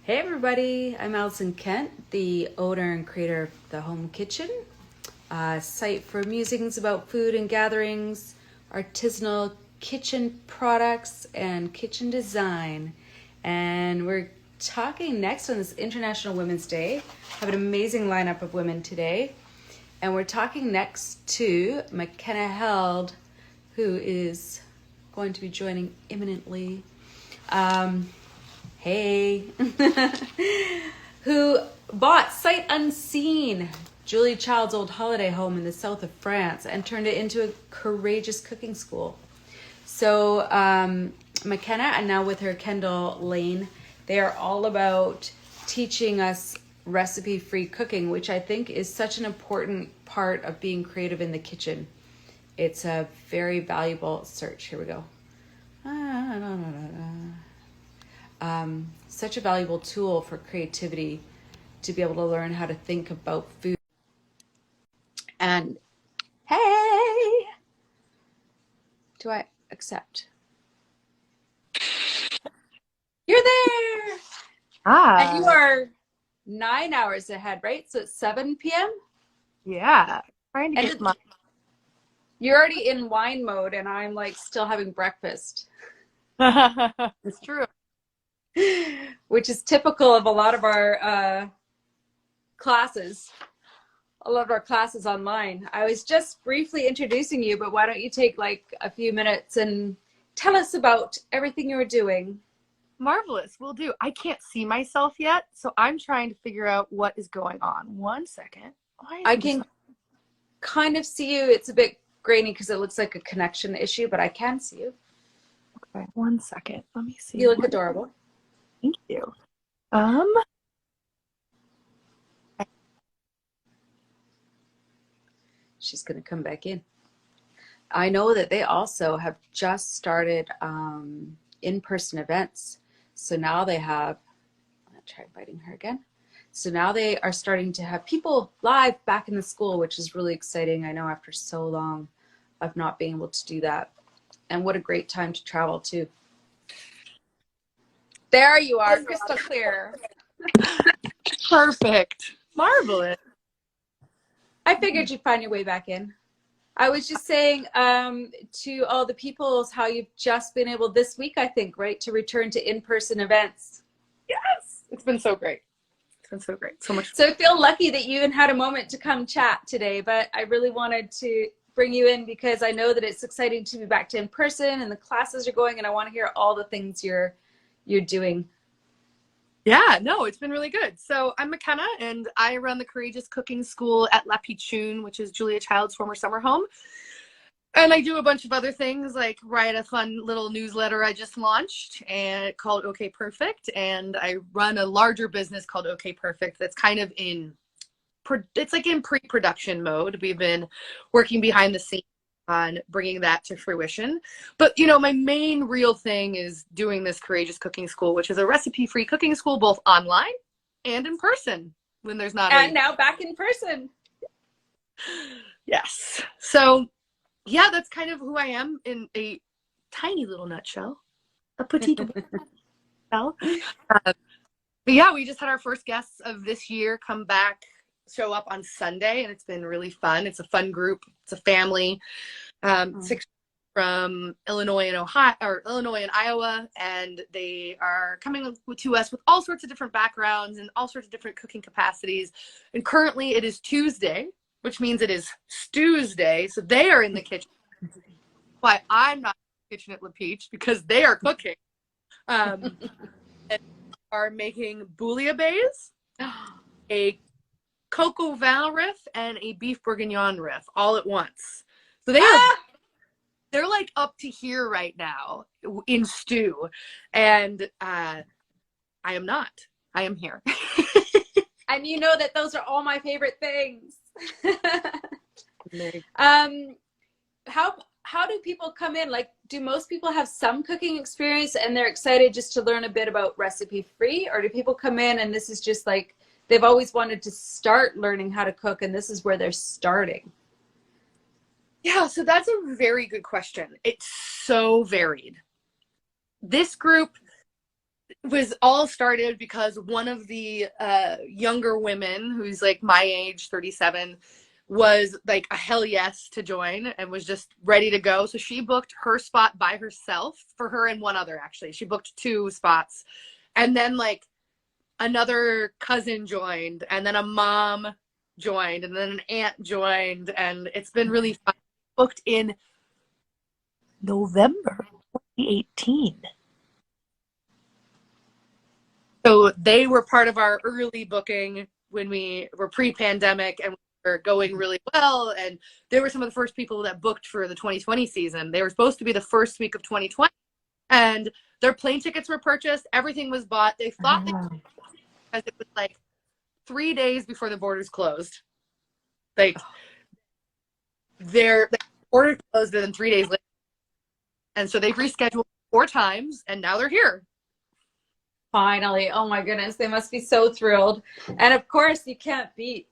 Hey everybody, I'm Alison Kent, the owner and creator of The Home Kitchen, a site for musings about food and gatherings, artisanal kitchen products, and kitchen design. And we're talking next on this International Women's Day. Have an amazing lineup of women today. And we're talking next to McKenna Held, who is going to be joining imminently. Hey, who bought sight unseen Julia Child's old holiday home in the south of France and turned it into a courageous cooking school. So McKenna, and now with her Kendall Lane, they are all about teaching us recipe-free cooking, which I think is such an important part of being creative in the kitchen. It's a very valuable search. Here we go. Such a valuable tool for creativity to be able to learn how to think about food. And hey, do I accept? You're there. And you are 9 hours ahead, right? So it's 7 p.m. Yeah, trying to get my. You're already in wine mode, and I'm like still having breakfast. It's true. Which is typical of a lot of our classes. A lot of our classes online. I was just briefly introducing you, but why don't you take like a few minutes and tell us about everything you're doing? Marvelous, will do. I can't see myself yet, so I'm trying to figure out what is going on. 1 second. I can kind of see you. It's a bit grainy because it looks like a connection issue, but I can see you. Okay, 1 second. Let me see. You look adorable. Thank you. She's going to come back in. I know that they also have just started in-person events. So now they have, I'm going to try inviting her again. So now they are starting to have people live back in the school, which is really exciting. I know after so long of not being able to do that. And what a great time to travel too. There you are, crystal clear. Perfect. Marvelous. I figured you'd find your way back in. I was just saying to all the peoples how you've just been able this week, I think, right, to return to in-person events. Yes. It's been so great. It's been so great. So much fun. So I feel lucky that you even had a moment to come chat today, but I really wanted to bring you in because I know that it's exciting to be back to in-person and the classes are going, and I want to hear all the things you're doing. Yeah, no, it's been really good. So I'm McKenna, and I run the Courageous Cooking School at La Pichoun, which is Julia Child's former summer home. And I do a bunch of other things, like write a fun little newsletter I just launched and called OK Perfect. And I run a larger business called OK Perfect that's kind of it's like in pre-production mode. We've been working behind the scenes on bringing that to fruition. But, you know, my main real thing is doing this Courageous Cooking School, which is a recipe-free cooking school, both online and in person when there's not. And now back in person. Yes. So, yeah, that's kind of who I am in a tiny little nutshell. A petite nutshell. But yeah, we just had our first guests of this year show up on Sunday, and it's been really fun. It's a fun group. It's a family. 6 from Illinois and Ohio, or Illinois and Iowa, and they are coming to us with all sorts of different backgrounds and all sorts of different cooking capacities. And currently it is Tuesday, which means it is Stew's Day. So they are in the kitchen. Why I'm not in the kitchen at La Peach, because they are cooking. And are making bouillabaisse, a coq au vin riff, and a beef bourguignon riff all at once. So they're like up to here right now in stew, and I am not. I am here. And you know that those are all my favorite things. How do people come in? Like, do most people have some cooking experience and they're excited just to learn a bit about recipe free, or do people come in and this is just like they've always wanted to start learning how to cook and this is where they're starting? Yeah, so that's a very good question. It's so varied. This group, was all started because one of the younger women, who's like my age, 37, was like a hell yes to join and was just ready to go. So she booked her spot by herself, for her and one other, actually. She booked 2 spots. And then like another cousin joined, and then a mom joined, and then an aunt joined, and it's been really fun. Booked in November 2018. So they were part of our early booking when we were pre-pandemic, and we were going really well. And they were some of the first people that booked for the 2020 season. They were supposed to be the first week of 2020, and their plane tickets were purchased. Everything was bought. They thought because it was like 3 days before the borders closed. Like the border closed, and then 3 days later. And so they've rescheduled 4 times, and now they're here. Finally. Oh my goodness. They must be so thrilled. And of course, you can't beat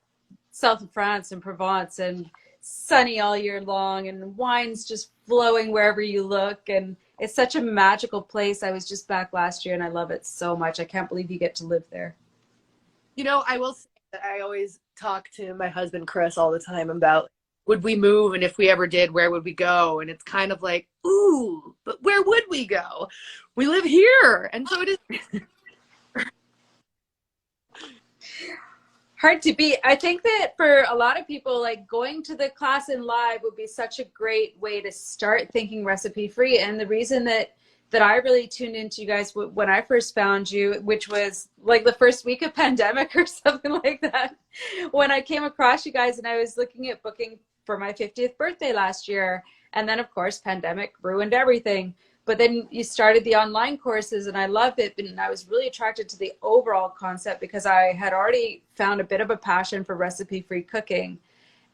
south of France and Provence, and sunny all year long, and wine's just flowing wherever you look. And it's such a magical place. I was just back last year and I love it so much. I can't believe you get to live there. You know, I will say that I always talk to my husband, Chris, all the time about, would we move? And if we ever did, where would we go? And it's kind of like, ooh, but where would we go? We live here. And so it is hard to beat. I think that for a lot of people, like going to the class in live would be such a great way to start thinking recipe free. And the reason that I really tuned into you guys when I first found you, which was like the first week of pandemic or something like that, when I came across you guys and I was looking at booking for my 50th birthday last year. And then of course, pandemic ruined everything. But then you started the online courses and I loved it. And I was really attracted to the overall concept because I had already found a bit of a passion for recipe-free cooking.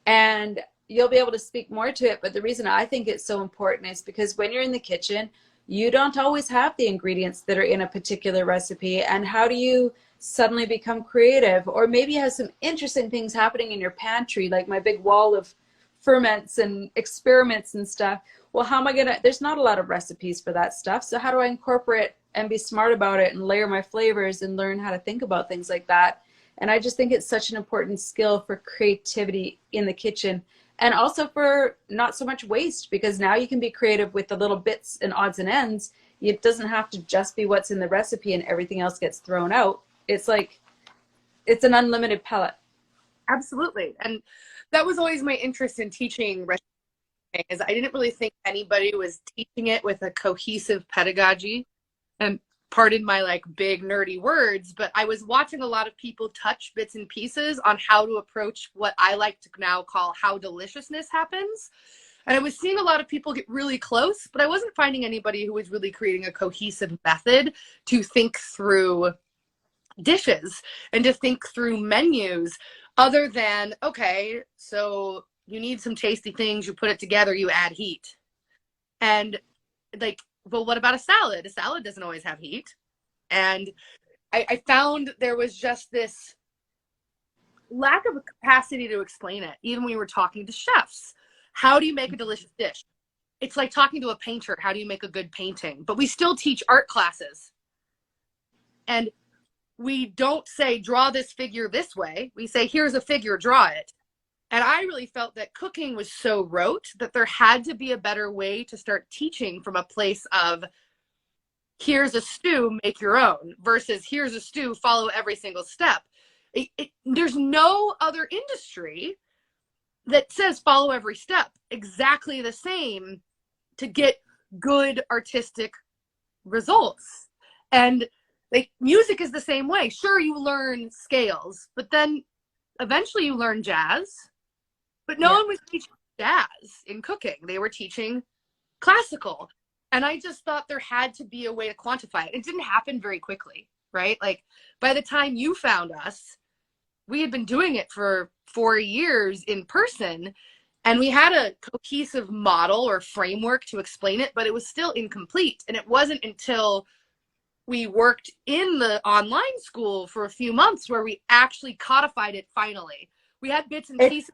And you'll be able to speak more to it. But the reason I think it's so important is because when you're in the kitchen, you don't always have the ingredients that are in a particular recipe. And how do you suddenly become creative? Or maybe you have some interesting things happening in your pantry, like my big wall of ferments and experiments and stuff. Well, how am I gonna, there's not a lot of recipes for that stuff. So how do I incorporate and be smart about it and layer my flavors and learn how to think about things like that? And I just think it's such an important skill for creativity in the kitchen, and also for not so much waste, because now you can be creative with the little bits and odds and ends. It doesn't have to just be what's in the recipe and everything else gets thrown out. It's like, it's an unlimited palette. Absolutely. And that was always my interest in teaching recipe, is I didn't really think anybody was teaching it with a cohesive pedagogy. And pardon my like big nerdy words, but I was watching a lot of people touch bits and pieces on how to approach what I like to now call how deliciousness happens. And I was seeing a lot of people get really close, but I wasn't finding anybody who was really creating a cohesive method to think through dishes and to think through menus, other than, okay, so you need some tasty things, you put it together, you add heat. And like, well, what about a salad? A salad doesn't always have heat. And I found there was just this lack of a capacity to explain it. Even when we were talking to chefs, how do you make a delicious dish? It's like talking to a painter. How do you make a good painting? But we still teach art classes. And we don't say, draw this figure this way. We say, here's a figure, draw it. And I really felt that cooking was so rote that there had to be a better way to start teaching from a place of, here's a stew, make your own, versus here's a stew, follow every single step. There's no other industry that says follow every step exactly the same to get good artistic results. And like music is the same way. Sure, you learn scales, but then eventually you learn jazz. But no one was teaching jazz in cooking. They were teaching classical. And I just thought there had to be a way to quantify it. It didn't happen very quickly, right? Like by the time you found us, we had been doing it for 4 years in person, and we had a cohesive model or framework to explain it, but it was still incomplete. And it wasn't until we worked in the online school for a few months where we actually codified it finally. We had bits and pieces.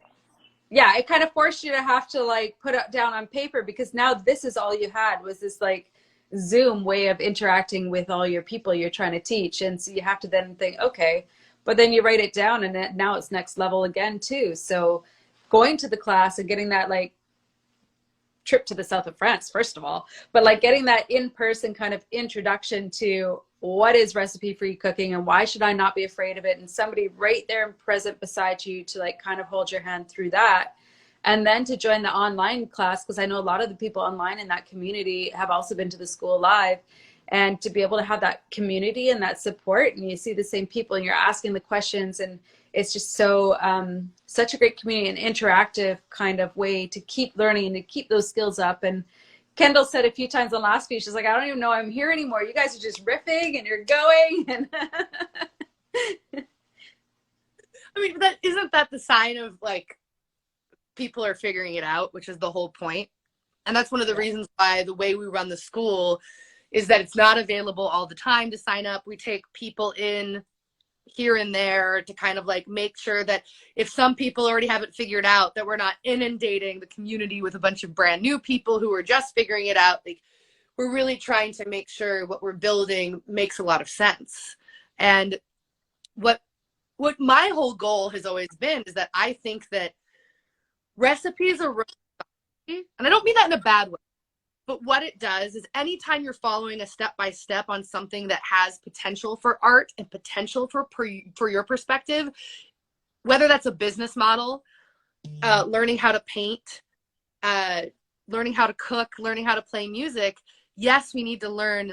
Yeah, it kind of forced you to have to like put it down on paper, because now this is all you had was this like Zoom way of interacting with all your people you're trying to teach. And so you have to then think, okay, but then you write it down and now it's next level again too. So going to the class and getting that like trip to the south of France, first of all, but like getting that in-person kind of introduction to what is recipe free cooking and why should I not be afraid of it, and somebody right there and present beside you to like kind of hold your hand through that. And then to join the online class, because I know a lot of the people online in that community have also been to the school live, and to be able to have that community and that support, and you see the same people and you're asking the questions, and it's just so such a great community and interactive kind of way to keep learning and to keep those skills up. And Kendall said a few times on last week, she's like, I don't even know I'm here anymore. You guys are just riffing and you're going. And I mean, that isn't that the sign of like people are figuring it out, which is the whole point. And that's one of the reasons why the way we run the school is that it's not available all the time to sign up. We take people in here and there to kind of like make sure that if some people already have it figured out, that we're not inundating the community with a bunch of brand new people who are just figuring it out. Like, we're really trying to make sure what we're building makes a lot of sense. And what my whole goal has always been is that I think that recipes are really, and I don't mean that in a bad way, but what it does is anytime you're following a step-by-step on something that has potential for art and potential for your perspective, whether that's a business model, learning how to paint, learning how to cook, learning how to play music, yes, we need to learn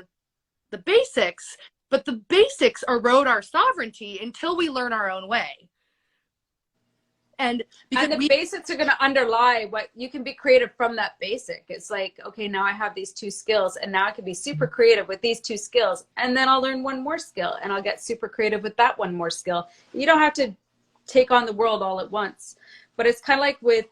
the basics, but the basics erode our sovereignty until we learn our own way. And the basics are going to underlie what you can be creative from that basic. It's like, okay, now I have these two skills and now I can be super creative with these two skills. And then I'll learn one more skill and I'll get super creative with that one more skill. You don't have to take on the world all at once. But it's kind of like with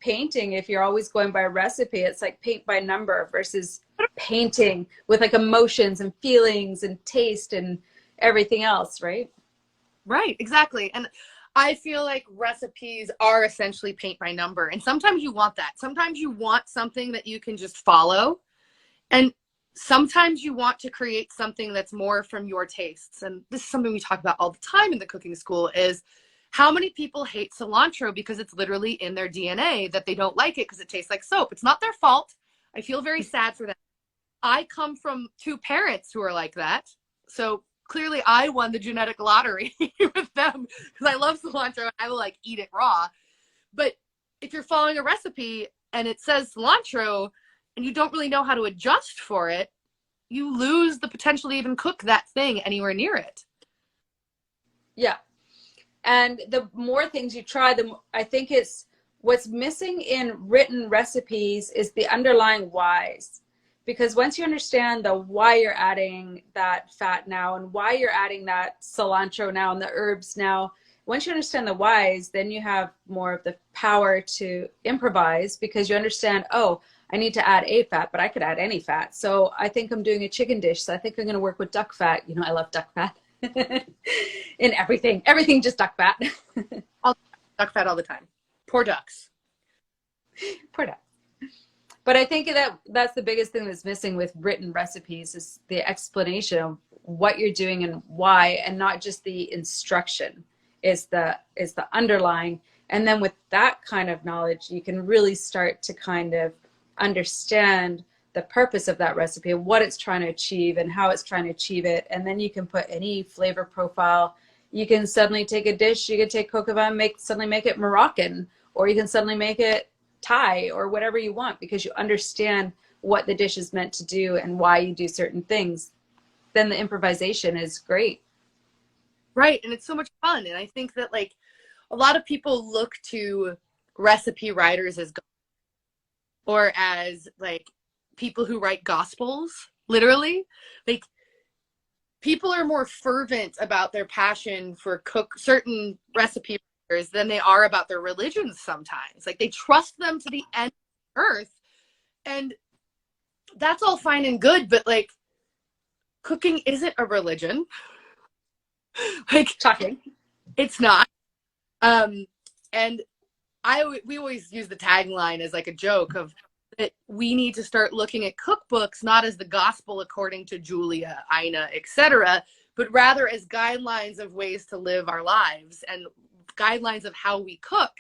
painting. If you're always going by a recipe, it's like paint by number versus painting with like emotions and feelings and taste and everything else, right? Right, exactly. And I feel like recipes are essentially paint by number. And sometimes you want that. Sometimes you want something that you can just follow. And sometimes you want to create something that's more from your tastes. And this is something we talk about all the time in the cooking school, is how many people hate cilantro because it's literally in their DNA that they don't like it because it tastes like soap. It's not their fault. I feel very sad for them. I come from two parents who are like that. So clearly I won the genetic lottery with them because I love cilantro and I will like eat it raw. But if you're following a recipe and it says cilantro and you don't really know how to adjust for it, you lose the potential to even cook that thing anywhere near it. Yeah. And the more things you try, I think it's what's missing in written recipes is the underlying whys. Because once you understand the why you're adding that fat now and why you're adding that cilantro now and the herbs now, once you understand the whys, then you have more of the power to improvise because you understand, oh, I need to add a fat, but I could add any fat. So I think I'm doing a chicken dish. So I think I'm going to work with duck fat. You know, I love duck fat in everything just duck fat. Duck fat all the time. Poor ducks. Poor ducks. But I think that's the biggest thing that's missing with written recipes is the explanation of what you're doing and why, and not just the instruction. Is the underlying. And then with that kind of knowledge, you can really start to kind of understand the purpose of that recipe and what it's trying to achieve and how it's trying to achieve it. And then you can put any flavor profile. You can suddenly take a dish, you can take coq au vin, suddenly make it Moroccan, or you can suddenly make it Thai or whatever you want because you understand what the dish is meant to do and why you do certain things. Then the improvisation is great. Right. And it's so much fun. And I think that like a lot of people look to recipe writers as or as like people who write gospels, literally. Like people are more fervent about their passion for certain recipe writers than they are about their religions sometimes. Like they trust them to the end of the earth. And that's all fine and good, but like cooking isn't a religion. Like Shocking. It's not. And we always use the tagline as like a joke of that we need to start looking at cookbooks not as the gospel according to Julia, Ina, etc., but rather as guidelines of ways to live our lives and guidelines of how we cook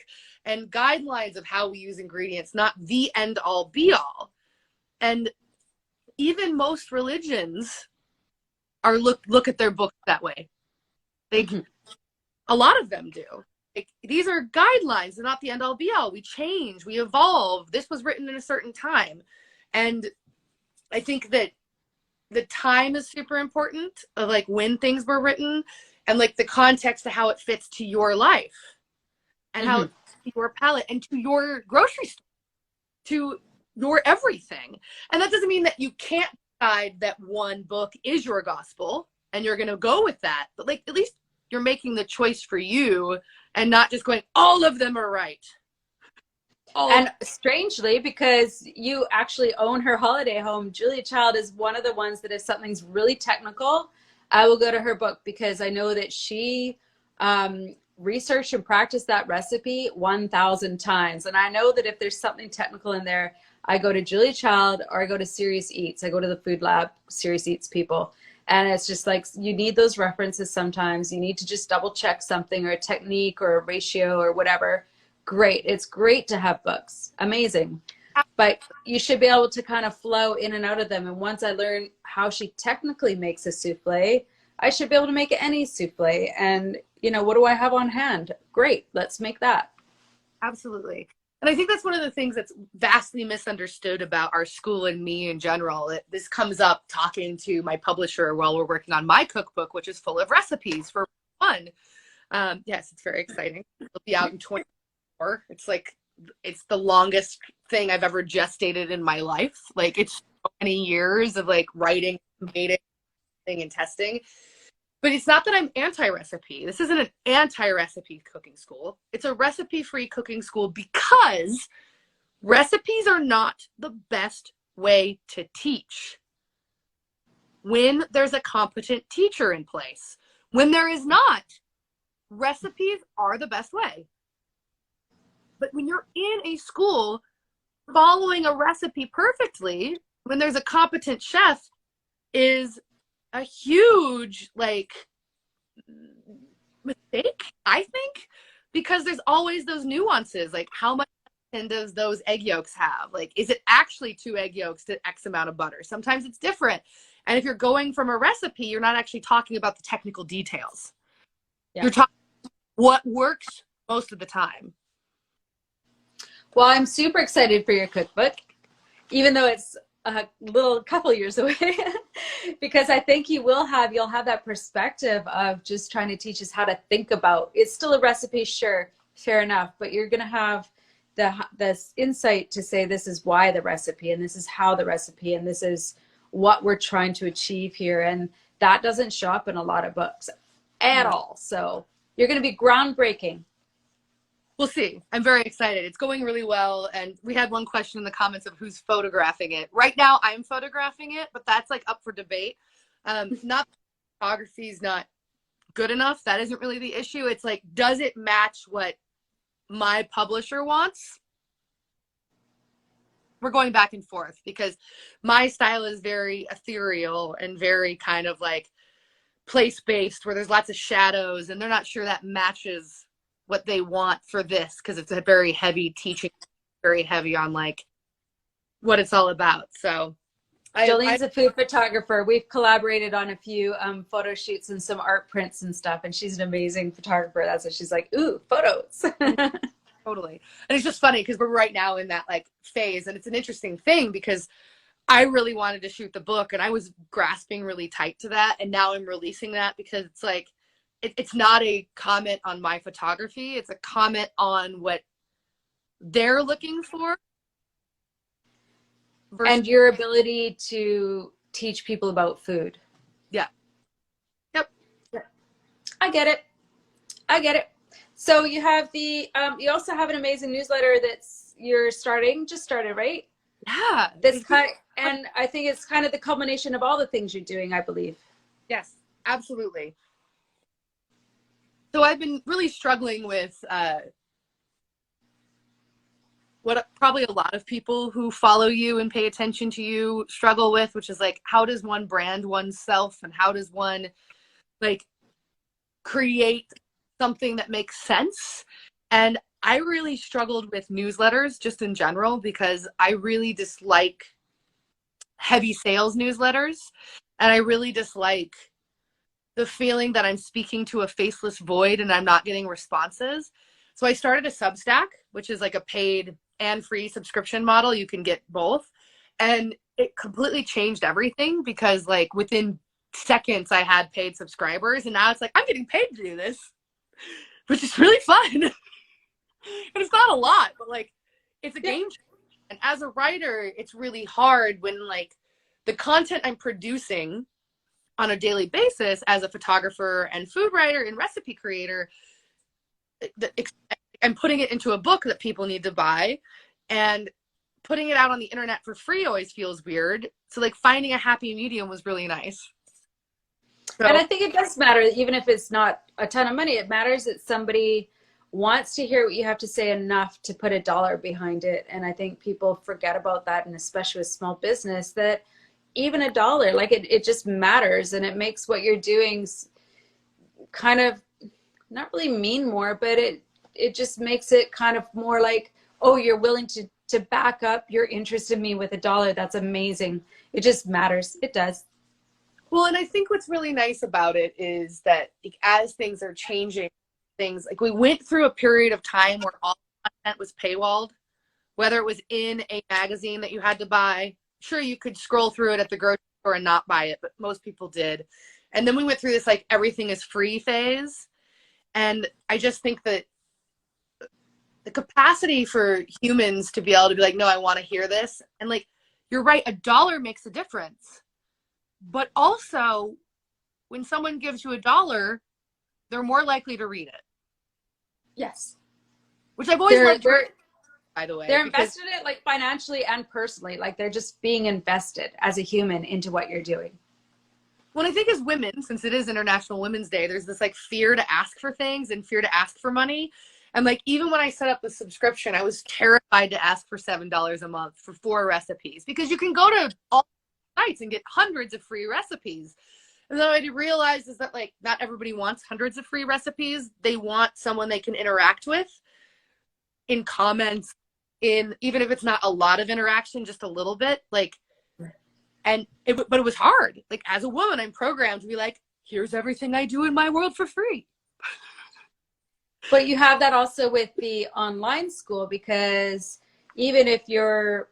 and guidelines of how we use ingredients, not the end all be all. And even most religions are look at their books that way. They, a lot of them do. Like, these are guidelines, they're not the end all be all. We change, we evolve. This was written in a certain time. And I think that the time is super important of like when things were written and like the context of how it fits to your life and how it fits to your palate and to your grocery store, to your everything. And that doesn't mean that you can't decide that one book is your gospel and you're going to go with that. But like, at least you're making the choice for you and not just going, all of them are right. And strangely, because you actually own her holiday home, Julia Child is one of the ones that if something's really technical, I will go to her book because I know that she researched and practiced that recipe 1,000 times. And I know that if there's something technical in there, I go to Julia Child or I go to Serious Eats. I go to the Food Lab, Serious Eats people. And it's just like, you need those references sometimes. You need to just double check something or a technique or a ratio or whatever. Great. It's great to have books. Amazing. But you should be able to kind of flow in and out of them. And once I learn how she technically makes a souffle, I should be able to make any souffle. And, you know, what do I have on hand? Great. Let's make that. Absolutely. And I think that's one of the things that's vastly misunderstood about our school and me in general. This comes up talking to my publisher while we're working on my cookbook, which is full of recipes for fun. Yes, it's very exciting. It'll be out in 2024. It's like, it's the longest thing I've ever gestated in my life. Like, it's so many years of like writing, creating, and testing. But it's not that I'm anti-recipe. This isn't an anti-recipe cooking school. It's a recipe-free cooking school because recipes are not the best way to teach when there's a competent teacher in place. When there is not, recipes are the best way. But when you're in a school following a recipe perfectly, when there's a competent chef, is a huge like mistake, I think, because there's always those nuances, like how much does those egg yolks have? Like, is it actually 2 egg yolks to X amount of butter? Sometimes it's different. And if you're going from a recipe, you're not actually talking about the technical details. Yeah. You're talking what works most of the time. Well, I'm super excited for your cookbook, even though it's a couple years away, because I think you'll have that perspective of just trying to teach us how to think about. It's still a recipe, sure, fair enough, but you're going to have this insight to say this is why the recipe, and this is how the recipe, and this is what we're trying to achieve here, and that doesn't show up in a lot of books at all. So you're going to be groundbreaking. We'll see. I'm very excited. It's going really well. And we had one question in the comments of who's photographing it. Right now, I'm photographing it, but that's like up for debate. Not photography is not good enough. That isn't really the issue. It's like, does it match what my publisher wants? We're going back and forth because my style is very ethereal and very kind of like place-based, where there's lots of shadows and they're not sure that matches what they want for this, because it's a very heavy teaching, very heavy on like what it's all about. So Jolene's a food photographer. We've collaborated on a few photo shoots and some art prints and stuff, and she's an amazing photographer. That's what she's like, ooh, photos. Totally. And it's just funny because we're right now in that like phase, and it's an interesting thing because I really wanted to shoot the book and I was grasping really tight to that, and now I'm releasing that because it's like, it's not a comment on my photography. It's a comment on what they're looking for. And your ability to teach people about food. Yeah. Yep. I get it. So you have you also have an amazing newsletter you're just started, right? Yeah. And I think it's kind of the culmination of all the things you're doing, I believe. Yes, absolutely. So I've been really struggling with what probably a lot of people who follow you and pay attention to you struggle with, which is like, how does one brand oneself, and how does one like create something that makes sense? And I really struggled with newsletters just in general, because I really dislike heavy sales newsletters, and I really dislike the feeling that I'm speaking to a faceless void and I'm not getting responses. So I started a Substack, which is like a paid and free subscription model. You can get both. And it completely changed everything, because like within seconds I had paid subscribers, and now it's like I'm getting paid to do this, which is really fun. And it's not a lot, but like it's a game changer. And as a writer, it's really hard when like the content I'm producing on a daily basis as a photographer and food writer and recipe creator, I'm putting it into a book that people need to buy, and putting it out on the internet for free always feels weird. So like finding a happy medium was really nice. So, and I think it does matter, even if it's not a ton of money. It matters that somebody wants to hear what you have to say enough to put $1 behind it. And I think people forget about that, and especially with small business, that even $1, like it just matters, and it makes what you're doing kind of not really mean more, but it just makes it kind of more like, oh, you're willing to back up your interest in me with $1. That's amazing. It just matters. It does. well, and I think what's really nice about it is that like, as things are changing, things like we went through a period of time where all content was paywalled, whether it was in a magazine that you had to buy. Sure, you could scroll through it at the grocery store and not buy it, but most people did. And then we went through this like everything is free phase. And I just think that the capacity for humans to be able to be like, no, I want to hear this. And like, you're right, $1 makes a difference. But also, when someone gives you $1, they're more likely to read it. Yes. Which I've always loved, by the way. They're invested in it, like financially and personally. Like they're just being invested as a human into what you're doing. Well, I think as women, since it is International Women's Day, there's this like fear to ask for things and fear to ask for money. And like, even when I set up the subscription, I was terrified to ask for $7 a month for 4 recipes, because you can go to all sites and get hundreds of free recipes. And then what I realized is that like, not everybody wants hundreds of free recipes. They want someone they can interact with in comments, in even if it's not a lot of interaction, just a little bit, like, but it was hard. Like as a woman, I'm programmed to be like, here's everything I do in my world for free. But you have that also with the online school, because even if you're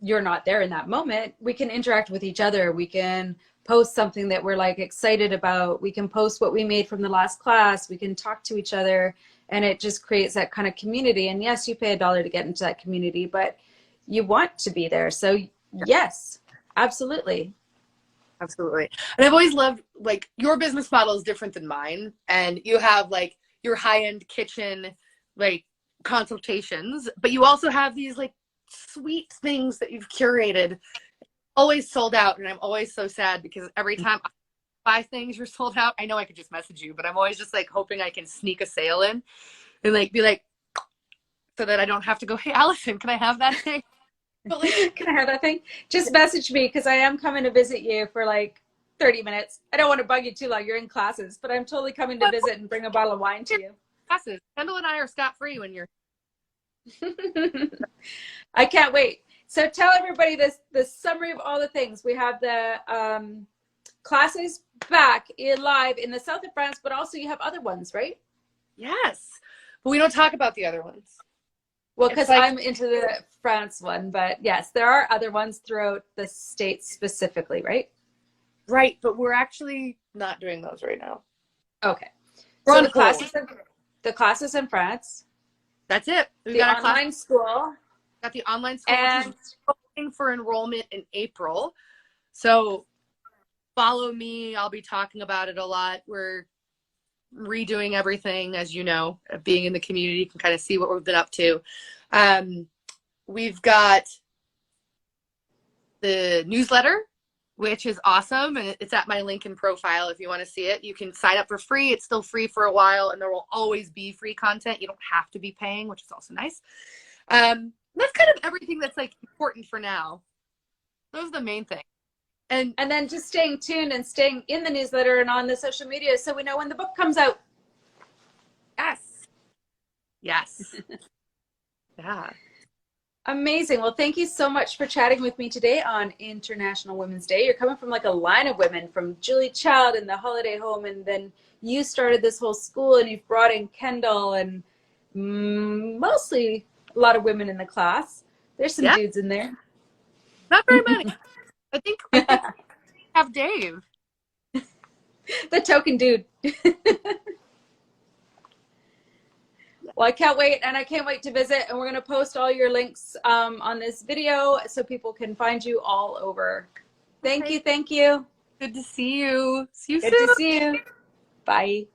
not there in that moment, we can interact with each other. We can post something that we're like excited about. We can post what we made from the last class. We can talk to each other, and it just creates that kind of community. And yes, you pay $1 to get into that community, but you want to be there. So yes, absolutely. Absolutely. And I've always loved, like, your business model is different than mine. And you have like your high-end kitchen, like consultations, but you also have these like sweet things that you've curated, always sold out. And I'm always so sad, because every time I buy things, you're sold out. I know I could just message you, but I'm always just like hoping I can sneak a sale in and like be like, so that I don't have to go, hey, Allison, can I have that thing? But like, can I have that thing? Just message me, because I am coming to visit you for like 30 minutes. I don't want to bug you too long. You're in classes, but I'm totally coming to visit and bring a bottle of wine to you. Classes. Kendall and I are scot-free when you're. I can't wait. So tell everybody the summary of all the things. We have the classes back live in the south of France, but also you have other ones, right? Yes. But we don't talk about the other ones. Well, because like, I'm into the France one, but yes, there are other ones throughout the States specifically, right? Right, but we're actually not doing those right now. Okay. So the classes in France. That's it. We got the online school. Got the online school, and which is opening for enrollment in April. So follow me. I'll be talking about it a lot. We're redoing everything, as you know. Being in the community, you can kind of see what we've been up to. We've got the newsletter, which is awesome, and it's at my link in profile if you want to see it. You can sign up for free. It's still free for a while, and there will always be free content. You don't have to be paying, which is also nice. That's kind of everything that's like important for now. Those are the main things. And then just staying tuned and staying in the newsletter and on the social media so we know when the book comes out. Yes. Yeah. Amazing. Well, thank you so much for chatting with me today on International Women's Day. You're coming from like a line of women, from Julie Child and the Holiday Home, and then you started this whole school and you've brought in Kendall and mostly a lot of women in the class. There's some dudes in there. Not very many. I think we have Dave. The token dude. Well, I can't wait, and I can't wait to visit, and we're going to post all your links on this video so people can find you all over. Thank you. Good to see you. See you soon. Good to see you. Bye.